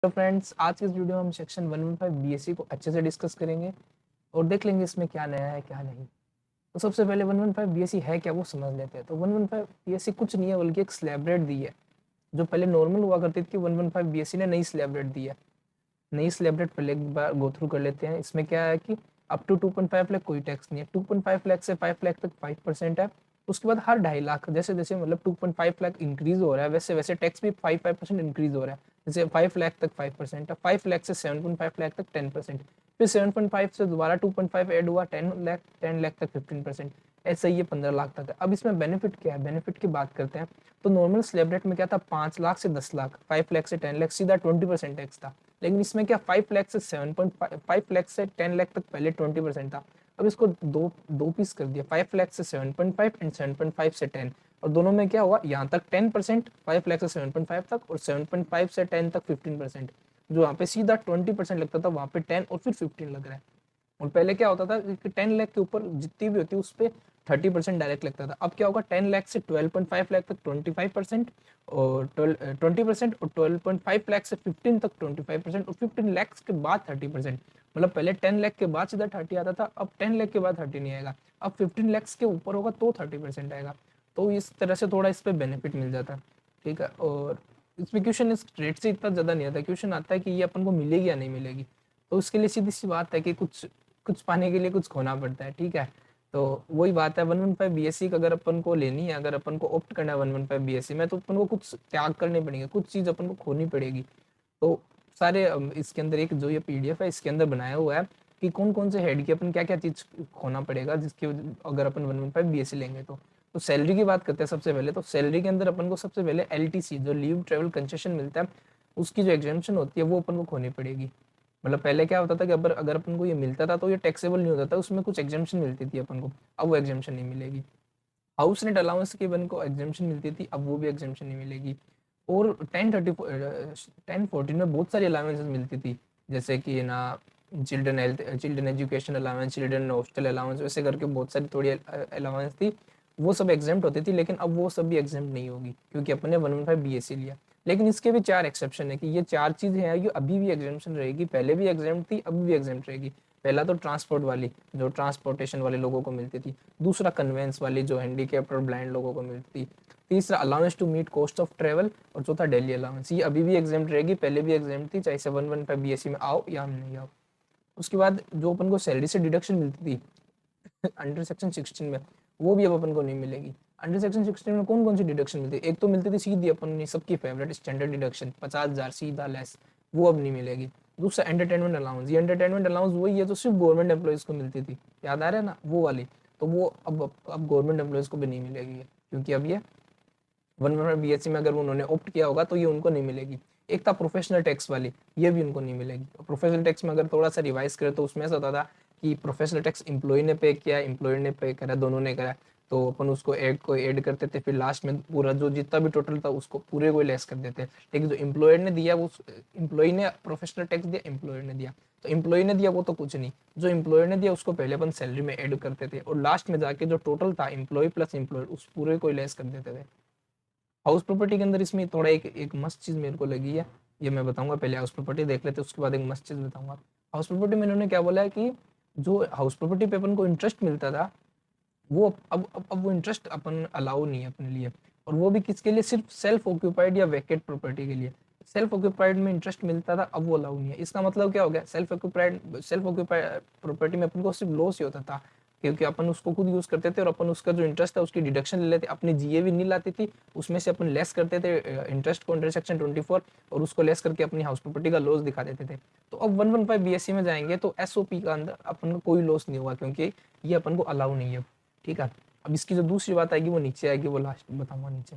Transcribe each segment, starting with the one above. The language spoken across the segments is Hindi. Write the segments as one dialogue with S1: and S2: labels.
S1: तो फ्रेंड्स, आज की इस वीडियो में हम सेक्शन 115 बीएससी को अच्छे से डिस्कस करेंगे और देख लेंगे इसमें क्या नया है क्या नहीं। तो सबसे पहले 115 बीएससी है क्या वो समझ लेते हैं। तो 115 बीएससी कुछ नहीं है बल्कि एक स्लैब रेट दी है। जो पहले नॉर्मल हुआ करती थी 115 बीएससी ने नई स्लैब रेट दी है। नई स्लैब रेट पहले एक बार गो थ्रू कर लेते हैं। इसमें क्या है कि अप टू 2.5 लाख कोई टैक्स नहीं है। 2.5 लाख से 5 लाख तक 5% है। उसके बाद हर 2.5 लाख जैसे जैसे मतलब 2.5 लाख इंक्रीज हो रहा है वैसे वैसे टैक्स भी 5% इंक्रीज हो रहा है। जैसे 5 लाख तक 5% है, 5 लाख से 7.5 लाख तक 10%, फिर 7.5 से दोबारा 2.5 ऐड हुआ 10 लाख तक 15%। ऐसा ही ये 15 लाख तक है। अब इसमें बेनिफिट क्या है, बेनिफिट की बात करते हैं। तो नॉर्मल स्लैब रेट में क्या था, 5 लाख से 10 लाख, 5 लाख से 10 लाख सीधा 20% टैक्स था। लेकिन इसमें क्या 5 लाख से 7.5 लाख से 10 लाख तक पहले 20% था। अब इसको दो दो पीस कर दिया, 5 लाख से 7.5 एंड 7.5 से 10। और दोनों में क्या हुआ, यहाँ तक 10%, 5 लाख से 7.5 तक, और 7.5 से 10 तक 15%। जो वहाँ पे सीधा 20% लगता था वहाँ पे 10 और फिर 15 लग रहा है। और पहले क्या होता था कि 10 लाख के ऊपर जितनी भी होती है उस पर 30% डायरेक्ट लगता था। अब क्या होगा, 10 लाख से 12.5 लाख तक 25%, और 20%, और 12.5 लाख से 15 तक 25%, और 15 लाख के बाद 30%। मतलब पहले 10 लाख के बाद सीधा 30 आता था, अब 10 लाख के बाद 30 नहीं आएगा। अब 15 लाख के ऊपर होगा तो 30% आएगा। तो इस तरह से थोड़ा इस पर बेनिफिट मिल जाता है। ठीक है। और इसमें क्वेश्चन इस रेट से इतना ज़्यादा नहीं आता, क्वेश्चन आता है कि ये अपन को मिलेगी या नहीं मिलेगी। तो उसके लिए सीधी सी बात है कि कुछ कुछ पाने के लिए कुछ खोना पड़ता है। ठीक है। तो वही बात है, 115 बीएससी का अगर अपन को लेनी है, अगर अपन को ऑप्ट करना है 115 बीएससी में, तो अपन को कुछ त्याग करने पड़ेंगे, कुछ चीज़ अपन को खोनी पड़ेगी। तो सारे इसके अंदर एक जो ये पीडीएफ है इसके अंदर बनाया हुआ है कि कौन कौन से हेड की अपन क्या क्या चीज़ खोना पड़ेगा जिसकी अगर अपन 115 बीएससी लेंगे तो सैलरी की बात करते हैं सबसे पहले। तो सैलरी के अंदर अपन को सबसे पहले एलटीसी जो लीव ट्रेवल कंसेशन मिलता है उसकी जो एग्जामेशन होती है वो अपन को खोनी पड़ेगी। मतलब पहले क्या होता था कि अगर अगर अपन को ये मिलता था तो ये टैक्सेबल नहीं होता था, उसमें कुछ एग्जामेशन मिलती थी अपन को। अब वो एग्जामेशन नहीं मिलेगी। हाउस रेंट अलाउंस की अपन को एग्जामेशन मिलती थी, अब वो भी एग्जामेशन नहीं मिलेगी। और 1014 में बहुत सारी अलाउंसेस मिलती थी, जैसे कि ना children health, children education allowance, children hostel allowance, वैसे करके बहुत सारी थोड़ी अलाउंस थी। वो सब एग्जाम्प्ट होती थी, लेकिन अब वो सब भी एग्जाम्प्ट नहीं होगी क्योंकि अपन ने 115 बीएससी लिया। लेकिन इसके भी 4 एक्सेप्शन है कि ये 4 चीज़ें हैं ये अभी भी एग्जामेशन रहेगी, पहले भी एग्जाम्प्ट थी अभी भी एग्जाम्प्ट रहेगी। पहला तो ट्रांसपोर्ट वाली जो ट्रांसपोर्टेशन वाले लोगों को मिलती थी। दूसरा कन्वेंस वाली जो हैंडीकैप्ड और ब्लाइंड लोगों को मिलती थी। तीसरा allowance to meet cost of travel, और चौथा डेली अलाउंस। ये अभी भी एग्जाम्प्ट रहेगी, पहले भी एग्जाम्प्ट थी, चाहे 715 बीएससी में आओ या नहीं आओ। उसके बाद जो अपन को सैलरी से डिडक्शन मिलती थी अंडर सेक्शन 16 में, वो भी अब अपन को नहीं मिलेगी। अंडर सेक्शन 16 में कौन कौन सी डिडक्शन मिलती है, एक तो मिलती थी सीधी अपन सबकी फेवरेट स्टैंडर्ड डिडक्शन 50,000 सीधा लेस, वो अब नहीं मिलेगी। दूसरा एंटरटेनमेंट अलाउंस, ये एंटरटेनमेंट अलाउंस वही है जो सिर्फ गवर्नमेंट एम्प्लॉयज़ को मिलती थी, याद आ रहा है ना वो वाली। तो वो अब गवर्नमेंट एम्प्लॉयज़ को भी नहीं मिलेगी क्योंकि अब ये 115 बीएससी में अगर उन्होंने ऑप्ट किया होगा तो ये उनको नहीं मिलेगी। एक था प्रोफेशनल टैक्स वाली, ये भी उनको नहीं मिलेगी। प्रोफेशनल टैक्स में अगर थोड़ा सा रिवाइज करें तो उसमें ऐसा होता था कि प्रोफेशनल टैक्स एम्प्लॉय ने पे किया, एम्प्लॉयर ने पे करा, दोनों ने करा। तो अपन उसको ऐड करते थे, फिर लास्ट में पूरा जो जितना भी टोटल था उसको पूरे को लेस कर देते। लेकिन जो एम्प्लॉयर ने दिया वो एम्प्लॉय ने प्रोफेशनल टैक्स दिया, एम्प्लॉयर ने दिया। तो एम्प्लॉय ने दिया वो तो कुछ नहीं, जो एम्प्लॉयर ने दिया उसको पहले अपन सैलरी में ऐड करते थे, और लास्ट में जाके जो टोटल था एम्प्लॉय प्लस एम्प्लॉयर उस पूरे को लेस कर देते थे। हाउस प्रॉपर्टी के अंदर इसमें थोड़ा एक मस्त चीज़ मेरे को लगी है, ये मैं बताऊंगा। पहले हाउस प्रॉपर्टी देख लेते उसके बाद एक मस्त चीज़ बताऊंगा। हाउस प्रॉपर्टी में इन्होंने क्या बोला है कि जो हाउस प्रॉपर्टी पे अपन को इंटरेस्ट मिलता था वो अब वो इंटरेस्ट अपन अलाउ नहीं है अपने लिए। और वो भी किसके लिए, सिर्फ सेल्फ ऑक्यूपाइड या वैकेट प्रॉपर्टी के लिए। सेल्फ ऑक्यूपाइड में इंटरेस्ट मिलता था, अब वो अलाउ नहीं है। इसका मतलब क्या हो गया, सेल्फ ऑक्यूपाइड प्रॉपर्टी में अपन को सिर्फ लॉस ही होता था क्योंकि अपन उसको खुद यूज करते थे और अपन उसका जो इंटरेस्ट था उसकी डिडक्शन ले लेते, अपनी जीए भी नहीं लाती थी, उसमें से अपन लेस करते थे इंटरेस्ट को अंडर सेक्शन 24, और उसको लेस करके अपनी हाउस प्रॉपर्टी का लॉस दिखा देते थे। तो अब 115 बीएससी में जाएंगे तो एसओपी का अंदर अपन को कोई लॉस नहीं होगा क्योंकि ये अपन को अलाउ नहीं है। ठीक है। अब इसकी जो दूसरी बात आएगी वो नीचे आएगी, वो लास्ट में बताऊंगा नीचे।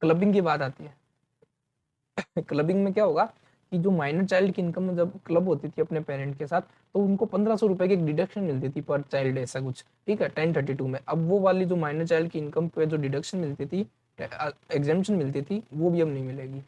S1: क्लबिंग की बात आती है। क्लबिंग में क्या होगा कि जो माइनर चाइल्ड की इनकम जब क्लब होती थी अपने पेरेंट के साथ तो उनको 1500 रुपए की एक डिडक्शन मिलती थी पर चाइल्ड, ऐसा कुछ। ठीक है, 1032 में। अब वो वाली जो माइनर चाइल्ड की इनकम पे जो डिडक्शन मिलती थी, एग्जामेशन मिलती थी, वो भी अब नहीं मिलेगी।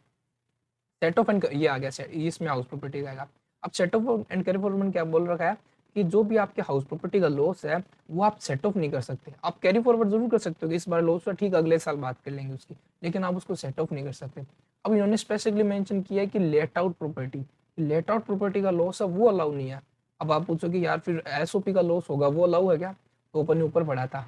S1: सेट ऑफ एंड ये आ गया, इसमें हाउस प्रॉपर्टी का आएगा। अब set of and carry forward क्या बोल रखा है कि जो भी आपके हाउस प्रॉपर्टी का लॉस है वो आप सेट ऑफ नहीं कर सकते। आप कैरी फॉरवर्ड जरूर कर सकते हो कि इस बार लॉस है, ठीक अगले साल बात कर लेंगे उसकी, लेकिन आप उसको सेट ऑफ नहीं कर सकते। अब इन्होंने स्पेसिफिकली मेंशन किया है कि let out property, let out property का लॉस है वो अलाउ नहीं है। अब आप पूछो कि यार फिर एसओपी का लॉस होगा वो अलाउ है क्या? तो अपन ने ऊपर पढ़ा था,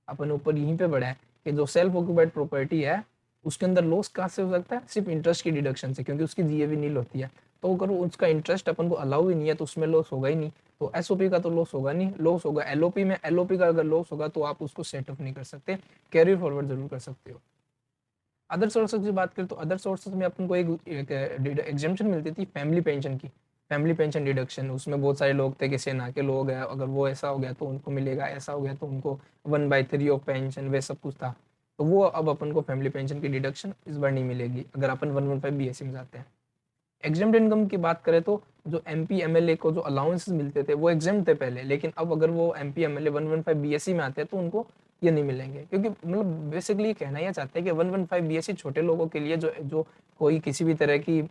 S1: अपन ऊपर यहीं पे पढ़ा है कि जो सेल्फ ऑक्यूपाइड प्रॉपर्टी है उसके अंदर लॉस कहाँ से हो सकता है? सिर्फ इंटरेस्ट की डिडक्शन से, क्योंकि उसकी जीएवी नील होती है। तो अगर उसका इंटरेस्ट अपन को अलाउ ही नहीं है तो उसमें लॉस होगा ही नहीं। तो एसओपी का तो लॉस होगा नहीं, लॉस होगा एलओपी में। एलओपी का अगर लॉस होगा तो आप उसको सेट ऑफ नहीं कर सकते, कैरी फॉरवर्ड जरूर कर सकते हो। अदर सोर्सेज की बात करें तो अदर सोर्सेज में अपन को एक एग्जाम्पशन मिलती थी फैमिली पेंशन की, फैमिली पेंशन डिडक्शन। उसमें बहुत सारे लोग थे कि सेना के लोग हैं, अगर वो ऐसा हो गया तो उनको मिलेगा, ऐसा हो गया तो उनको 1/3 ऑफ पेंशन, वे सब कुछ था। तो वो अब अपन को फैमिली पेंशन की डिडक्शन इस बार नहीं मिलेगी अगर अपन 115 बीएससी में जाते हैं। एग्जाम्ड इनकम की बात करें तो जो एमपी एमएलए को जो अलाउंसेस मिलते थे वो एग्जाम थे पहले, लेकिन अब अगर वो एमपी एमएलए 115 बीएससी में आते हैं तो उनको ये नहीं मिलेंगे, क्योंकि मतलब बेसिकली कहना यह चाहते हैं कि 115 बीएससी छोटे लोगों के लिए जो जो कोई किसी भी तरह की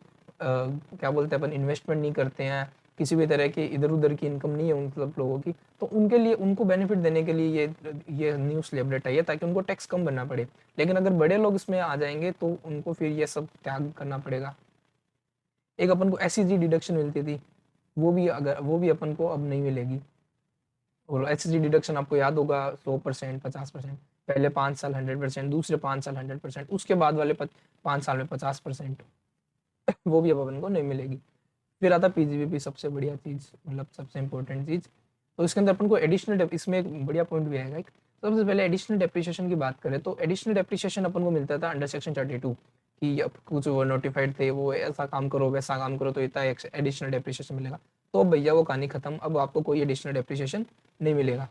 S1: क्या बोलते हैं अपन इन्वेस्टमेंट नहीं करते हैं, किसी भी तरह की इधर उधर की इनकम नहीं है उन सब लोगों की, तो उनके लिए उनको बेनिफिट देने के लिए ये न्यू स्लैब रेट आई है ताकि उनको टैक्स कम भरना पड़े। लेकिन अगर बड़े लोग इसमें आ जाएंगे तो उनको फिर ये सब त्याग करना पड़ेगा। एक अपन को एसईजी डिडक्शन मिलती थी, वो भी अपन को अब नहीं मिलेगी। और एसईजी डिडक्शन आपको याद होगा 100%, 50%, पहले 5 साल 100%, दूसरे 5 साल 100%, उसके बाद वाले 5 साल में 50%। वो भी अब अपन को नहीं मिलेगी। फिर आता पीजीबीपी, सबसे बढ़िया चीज, मतलब सबसे इंपॉर्टेंट चीज। तो इसके अंदर अपन को एडिशनल, इसमें एक बढ़िया पॉइंट भी आएगा। सबसे पहले एडिशनल डेप्रिसिएशन की बात करें तो एडिशनल डेप्रिसिएशन अपन को मिलता था अंडर सेक्शन 32 कि अब कुछ वो नोटिफाइड थे, वो ऐसा काम करो वैसा काम करो तो इतना एडिशनल डेप्रिसिएशन मिलेगा। तो भैया वो कहानी खत्म, अब आपको कोई एडिशनल डेप्रिसिएशन नहीं मिलेगा।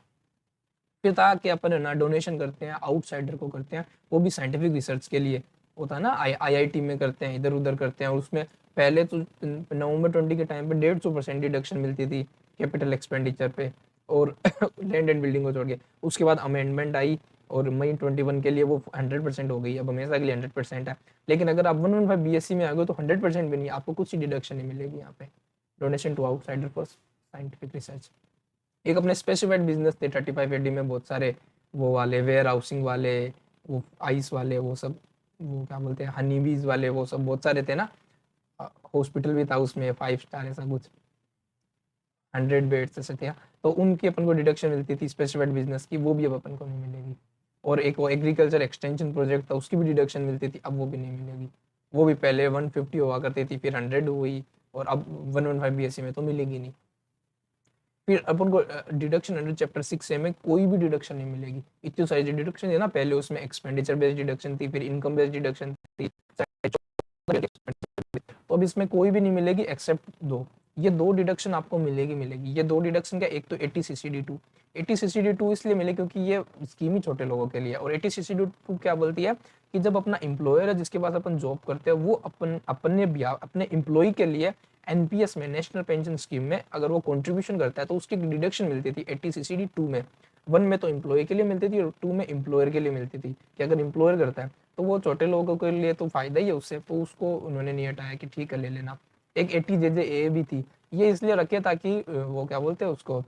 S1: फिर था कि अपन है ना डोनेशन करते हैं आउटसाइडर को करते हैं, वो भी साइंटिफिक रिसर्च के लिए होता है ना, आईआईटी में करते हैं, इधर उधर करते हैं। और उसमें पहले तो नवंबर 20 के टाइम पे 150% डिडक्शन मिलती थी कैपिटल एक्सपेंडिचर पे और लैंड एंड बिल्डिंग को छोड़ के। उसके बाद अमेंडमेंट आई और मई 21 के लिए वो 100% हो गई, अब हमेशा के लिए 100% है। लेकिन अगर आप 115 बीएससी में आ गए तो 100% भी नहीं, आपको कुछ ही डिडक्शन नहीं मिलेगी यहाँ पे, donation to outsider for scientific research. एक अपने स्पेसिफाइड बिजनेस थे 35 AD में बहुत सारे, वो वाले वेयर हाउसिंग वाले, वो आइस वाले, वो सब, वो क्या बोलते हैं हनी बीज वाले, वो सब बहुत सारे थे ना। हॉस्पिटल भी था उसमें 5 स्टार ऐसा कुछ, 100 बेड्स ऐसे थे। तो उनकी अपन को डिडक्शन मिलती थी स्पेसिफाइड बिजनेस की, वो भी अब अपन को नहीं मिलेगी। और एक वो एग्रीकल्चर एक्सटेंशन प्रोजेक्ट था उसकी भी डिडक्शन मिलती थी, अब वो भी नहीं मिलेगी। वो भी पहले 150 हुआ करती थी, फिर 100 हुई, और अब 115 बीएससी में तो मिलेगी नहीं। फिर अपन को डिडक्शन अंडर चैप्टर 6A में कोई भी डिडक्शन नहीं मिलेगी। इतनी सारी डिडक्शन है ना, पहले उसमें एक्सपेंडिचर बेस्ड डिडक्शन थी, फिर इनकम बेस्ड डिडक्शन थी, तो अब इसमें कोई भी नहीं मिलेगी एक्सेप्ट दो। ये दो डिडक्शन आपको मिलेगी। ये दो डिडक्शन क्या, एक तो 80CCD2, 80CCD2 इसलिए मिले क्योंकि ये स्कीम ही छोटे लोगों के लिए। और 80CCD2 क्या बोलती है कि जब अपना एम्प्लॉयर है जिसके पास अपन जॉब करते हैं, वो अपने एम्प्लॉय के लिए एनपीएस में, नेशनल पेंशन स्कीम में अगर वो कंट्रीब्यूशन करता है तो उसकी डिडक्शन मिलती थी 80CCD2 में। 1 में तो एम्प्लॉय के लिए मिलती थी और 2 में एम्प्लॉयर के लिए मिलती थी कि अगर एम्प्लॉयर करता है तो वो छोटे लोगों के लिए तो फायदा ही है उससे, तो उसको उन्होंने नहीं हटाया कि ठीक है ले लेना। एक 80JJA भी थी, ये इसलिए रखे ताकि वो क्या बोलते हैं उसको,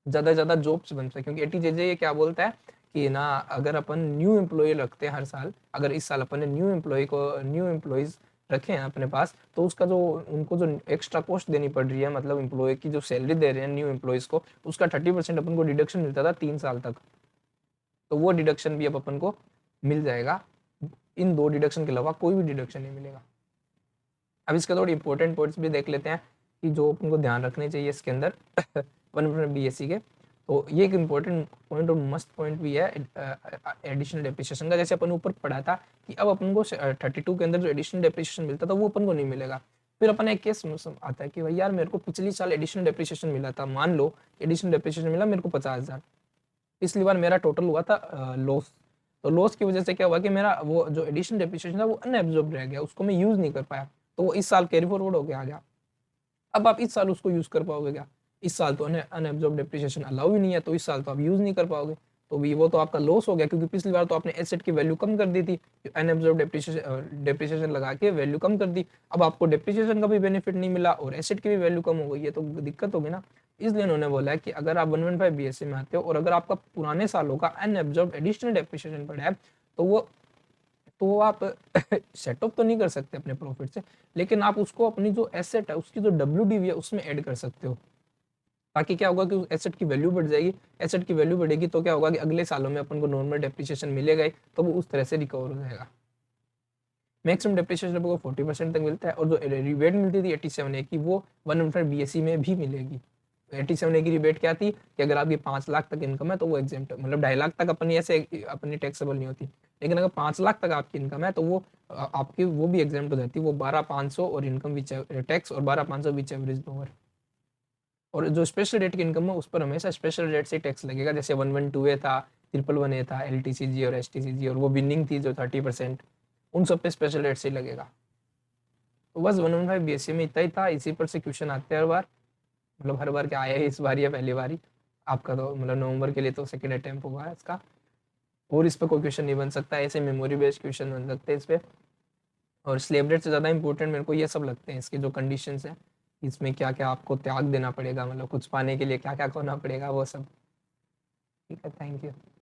S1: ज़्यादा से ज़्यादा जॉब्स बन सके। क्योंकि 80JJA ये क्या बोलता है कि ना, अगर अपन न्यू एम्प्लॉय रखते हैं हर साल, अगर इस साल अपन ने न्यू एम्प्लॉयज़ रखे हैं अपने पास, तो उसका जो उनको जो एक्स्ट्रा कॉस्ट देनी पड़ रही है, मतलब एम्प्लॉय की जो सैलरी दे रहे हैं न्यू एम्प्लॉयज़ को, उसका 30% अपन को डिडक्शन मिलता था 3 साल तक। तो वो डिडक्शन भी अब अपन को मिल जाएगा। इन दो डिडक्शन के अलावा कोई भी डिडक्शन नहीं मिलेगा। अब इसके थोड़े इंपॉर्टेंट पॉइंट्स भी देख लेते हैं कि जो अपन को ध्यान रखने चाहिए इसके अंदर 115 बीएससी के। तो ये एक इंपॉर्टेंट पॉइंट और मस्ट पॉइंट भी है एडिशनल डेप्रिसिएशन का। जैसे अपन ऊपर पढ़ा था कि अब अपन को 32 के अंदर जो एडिशनल डेप्रिसिएशन मिलता था वो अपन को नहीं मिलेगा। फिर अपन एक केस आता है कि भाई यार मेरे को पिछली साल एडिशनल डेप्रिसिएशन मिला था, मान लो एडिशनल डेप्रिसिएशन मिला मेरे को 50,000, पिछली बार मेरा टोटल हुआ था लॉस। तो लॉस की वजह से क्या हुआ कि मेरा वो जो एडिशनल डेप्रिसिएशन था वो अनएब्जॉर्ब रह गया, उसको मैं यूज नहीं कर पाया, तो वो इस साल कैरी फॉरवर्ड होकर आ गया। अब आप इस साल उसको यूज कर पाओगे क्या? इस साल तो अनएब्जॉर्ब डेप्रिसिएशन अलाउ ही नहीं है, तो इस साल तो आप यूज नहीं कर पाओगे। तो भी वो तो आपका लॉस हो गया, क्योंकि पिछली बार तो आपने एसेट की वैल्यू कम कर दी थी, अनएब्जॉर्ब डेप्रिसिएशन लगा के वैल्यू कम कर दी। अब आपको डेप्रिसिएशन का भी बेनिफिट नहीं मिला और एसेट की भी वैल्यू कम हो गई है, तो दिक्कत होगी ना। इसलिए उन्होंने बोला है कि अगर आप 115 बीएससी में आते हो और अगर आपका पुराने सालों का अनएब्जॉर्ब एडिशनल डेप्रिसिएशन पड़ा है, तो वो तो आप सेट ऑफ तो नहीं कर सकते अपने प्रॉफिट से, लेकिन आप उसको अपनी जो एसेट है उसकी जो WDV है उसमें ऐड कर सकते हो, ताकि क्या होगा कि उस एसेट की वैल्यू बढ़ जाएगी। एसेट की वैल्यू बढ़ेगी तो क्या होगा कि अगले सालों में अपन को नॉर्मल डेप्रिसिएशन मिलेगा ही, तो वो उस तरह से रिकवर हो जाएगा। मैक्सिमम डेप्रिसिएशन आपको 40% तक मिलता है, और जो रिबेट मिलती थी 87A की, वो 115 BSE में भी मिलेगी। 87A की रिबेट क्या थी कि अगर आपकी 5 लाख तक इनकम है तो वो एग्जेम्प्ट, मतलब 2.5 लाख तक अपनी ऐसे अपनी टैक्सेबल नहीं होती, लेकिन अगर 5 लाख तक आपकी इनकम है तो वो आपकी वो भी एग्जेम्प्ट हो जाती है, वो 12,500 और इनकम विच टैक्स, और 12,500 विच एवरेज लोअर। और जो स्पेशल रेट की इनकम है उस पर हमेशा स्पेशल रेट से टैक्स लगेगा, जैसे 112A था, 111A था, LTCG और STCG, और वो विनिंग थी जो 30%, उन सब पे स्पेशल रेट से लगेगा। तो बस 115 BSE में इतना ही था, इसी पर से क्वेश्चन आते हैं हर बार, मतलब हर बार क्या आया है इस बार या पहली बार ही आपका, तो मतलब नवंबर के लिए तो सेकेंड अटेम्प्ट होगा इसका, और इस पर कोई क्वेश्चन नहीं बन सकता, ऐसे मेमोरी बेस्ड क्वेश्चन बन सकते हैं इस पर। और स्लेव रेट से ज़्यादा इंपॉर्टेंट मेरे को ये सब लगते हैं, इसके जो कंडीशंस हैं, इसमें क्या क्या आपको त्याग देना पड़ेगा, मतलब कुछ पाने के लिए क्या क्या खोना पड़ेगा, वो सब। ठीक है, थैंक यू।